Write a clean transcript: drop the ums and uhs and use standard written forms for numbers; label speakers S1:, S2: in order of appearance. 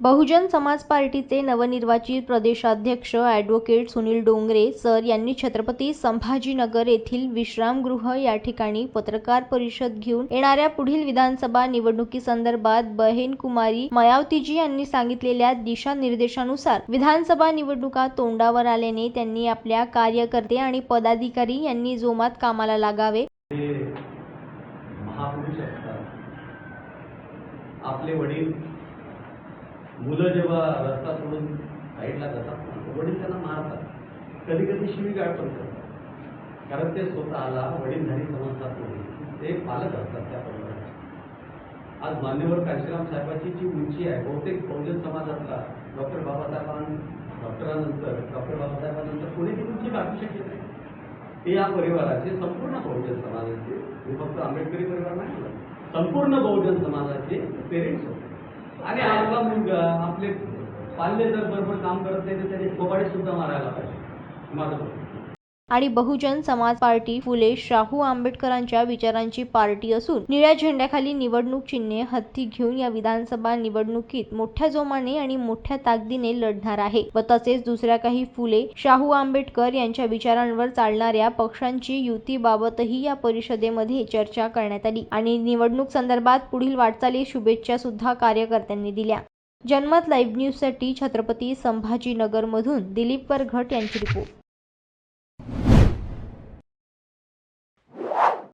S1: बहुजन समाज पार्टीचे नवनिर्वाचित प्रदेशाध्यक्ष ॲडव्होकेट सुनील डोंगरे सर यांनी छत्रपती संभाजीनगर येथील विश्रामगृह या ठिकाणी पत्रकार परिषद घेऊन येणाऱ्या पुढील विधानसभा निवडणुकीसंदर्भात बहेनकुमारी मायावतीजी यांनी सांगितलेल्या दिशानिर्देशानुसार विधानसभा निवडणुका तोंडावर आल्याने त्यांनी आपल्या कार्यकर्ते आणि पदाधिकारी यांनी जोमात कामाला लागावे.
S2: महापुरुष असतात. आपले वडील मुलं जेव्हा रस्ता सोडून साईडला जातात वडील त्यांना मारतात, कधी कधी शिवीगाळ पण करतात, कारण ते स्वतःला वडीलधारी समजतात नाही, ते पालक असतात त्या परिवाराचे. आज मान्यवर काशीराम साहेबांची जी उंची आहे, बहुतेक बहुजन समाजातला डॉक्टर बाबासाहेबांनंतर कोणी ती उंची गाठू शकत नाही. ते या परिवाराचे संपूर्ण बहुजन समाजाचे, हे फक्त आंबेडकरी परिवार नाही, संपूर्ण बहुजन समाजाचे पेरेंट्स होते. आणि आपला मुलगा आपले पाल्य जर बरोबर काम करत नाही तर त्याने थोबाडे सुद्धा मारायला पाहिजे माझं.
S1: आणि बहुजन समाज पार्टी फुले शाहू आंबेडकरांच्या विचारांची पार्टी असून निळ्या झेंड्याखाली निवडणूक चिन्हे हत्ती घेऊन या विधानसभा निवडणुकीत मोठ्या जोमाने आणि मोठ्या ताकदीने लढणार आहे व तसेच दुसऱ्या काही फुले शाहू आंबेडकर यांच्या विचारांवर चालणाऱ्या पक्षांची युतीबाबतही या परिषदेमध्ये चर्चा करण्यात आली आणि निवडणूक संदर्भात पुढील वाटचाली शुभेच्छा सुद्धा कार्यकर्त्यांनी दिल्या. जनमत लाईव्ह न्यूज साठी छत्रपती संभाजीनगरमधून दिलीप परघट यांची रिपोर्ट.